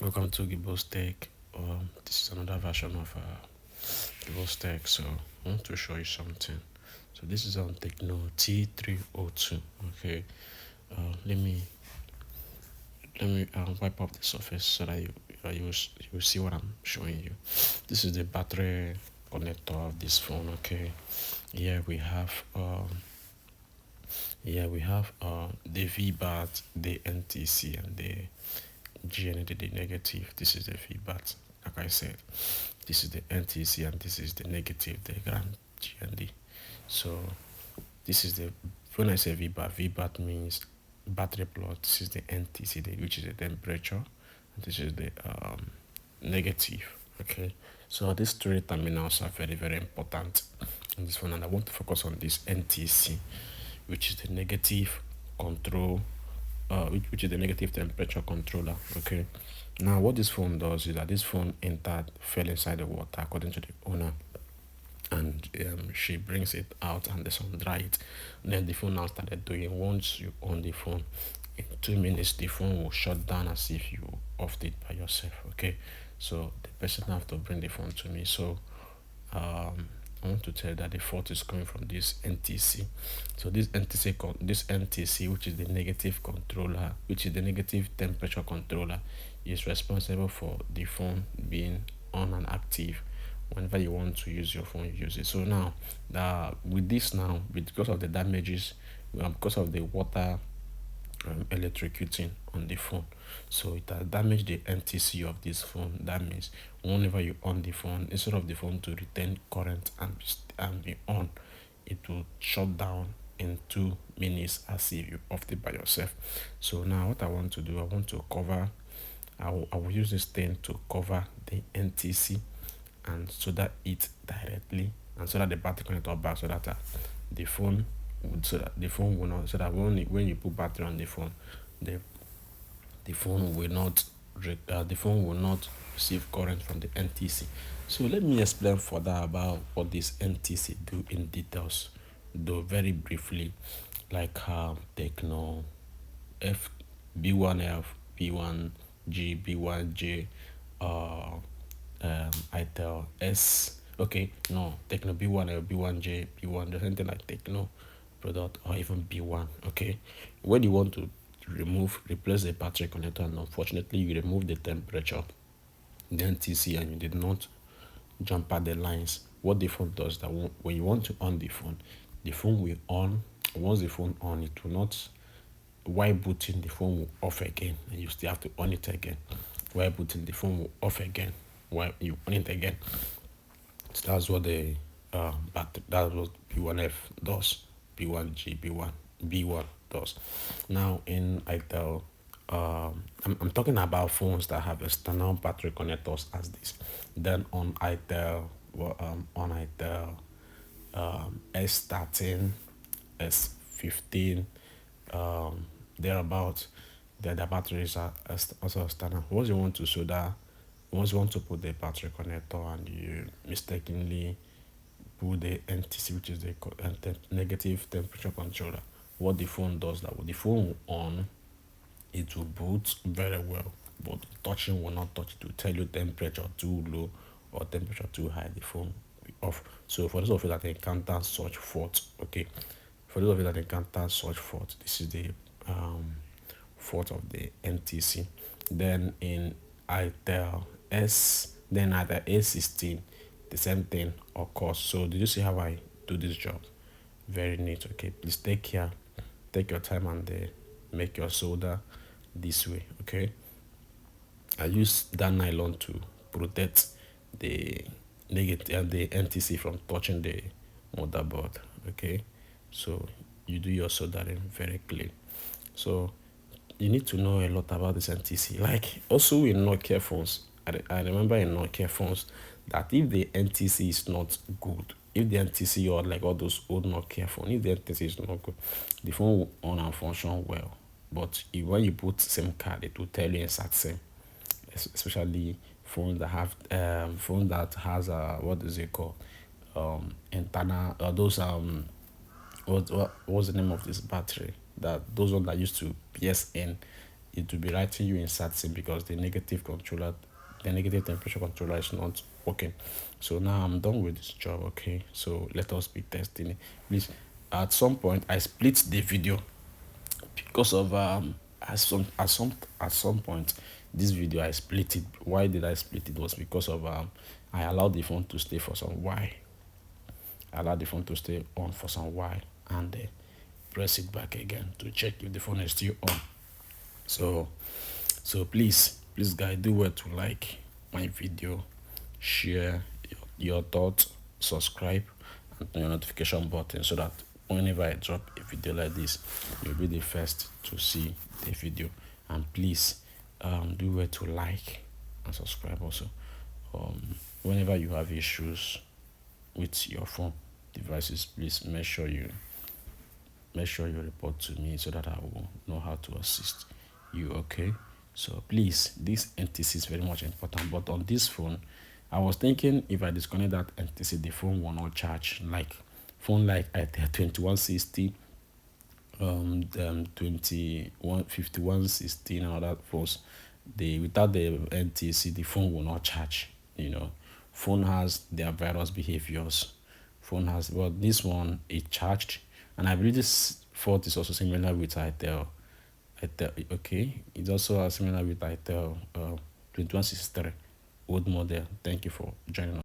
Welcome to Gibbos Tech. This is another version of Gibbos Tech. So I want to show you something. So this is on Tecno T302. Okay. Let me wipe up the surface so that you will see what I'm showing you. This is the battery connector of this phone. Okay. Here we have the VBAT, the NTC, and the GND, the negative. This is the feedback. Like I said, this is the NTC and this is the negative, the ground GND. So this is the, when I say VBAT means battery plot. This is the NTC, which is the temperature, and this is the negative. Okay, so these three terminals are very, very important in this one, and I want to focus on this NTC, which is the negative control, which is the negative temperature controller. Okay, now what this phone does is that this phone fell inside the water according to the owner, and she brings it out and the sun dry it. And then the phone now started doing, once you on the phone, in 2 minutes the phone will shut down as if you offed it by yourself. Okay, so the person have to bring the phone to me. So I want to tell you that the fault is coming from this NTC. So this NTC, which is the negative controller, which is the negative temperature controller, is responsible for the phone being on and active. Whenever you want to use your phone, you use it. So now, with this now, because of the damages, because of the water electrocuting on the phone, so it has damaged the NTC of this phone. That means whenever you on the phone, instead of the phone to retain current and be on, it will shut down in 2 minutes as if you offed it by yourself. So now what I want to do, I want to cover, I will use this thing to cover the NTC, and so that it directly, and so that the battery connector back, so that the phone so that the phone will not, so that when you put battery on the phone, the phone will not receive current from the NTC. So let me explain further about what this NTC do in details, though very briefly, like Tecno F B1F, B1G, B1J, Itel S. Okay, no, Tecno B1L, B1J, B1, there's anything like Tecno product, or even B1. Okay, when you want to replace the battery connector, and unfortunately you remove the temperature, the NTC, and you did not jump at the lines, what the phone does, that when you want to on the phone will on. Once the phone on, it will not, while booting the phone will off again, and you still have to on it again. While booting, the phone will off again, while you on it again. So that's what the that's what B1F does, B1G, B1 does. Now in Itel, I'm talking about phones that have external battery connectors as this. Then on Itel, S13, S15, thereabout, the batteries are also external. Once you want to put the battery connector and you mistakenly put the NTC, which is the negative temperature controller, what the phone does, that when the phone will on, it will boot very well, but touching will not touch. It will tell you temperature too low or temperature too high, the phone will off. So for those of you that encounter such fault, okay, this is the fault of the NTC. Then in Itel then at A16, the same thing occurs. So did you see how I do this job? Very neat. Okay, please take your time and make your solder this way. Okay, I use that nylon to protect the negative the NTC from touching the motherboard. Okay, so you do your soldering very clean. So you need to know a lot about this NTC. Like also in Nokia phones, I remember in Nokia phones that if the NTC is not good, if the NTC, or like all those old Nokia phones, if the NTC is not good, the phone will on and function well. But when you put SIM card, it will tell you insert SIM. Especially phones that have phone that has what is it called, internal, those what's the name of this battery, that those ones that used to PS in it will be writing you insert sim because the negative temperature controller is not working. So now I'm done with this job. Okay, so let us be testing it. Please, at some point I split the video because of at some point this video I split it. Why did I split it? Was because of I allowed the phone to stay for some while. I allowed the phone to stay on for some while, and press it back again to check if the phone is still on. So please guys, do well to like my video, share your thoughts, subscribe, and turn your notification button so that whenever I drop a video like this, you'll be the first to see the video. And please do well to like and subscribe also. Whenever you have issues with your phone devices, please make sure you report to me so that I will know how to assist you. Okay, so please, this NTC is very much important. But on this phone, I was thinking if I disconnect that NTC, the phone will not charge. Like phone like Itel 2160, 215116 and other phones, without the NTC, the phone will not charge. Phone has their virus behaviors. But this one, it charged, and I believe this fault is also similar with Itel. Okay, it's also similar with Itel 2163 old model. Thank you for joining us.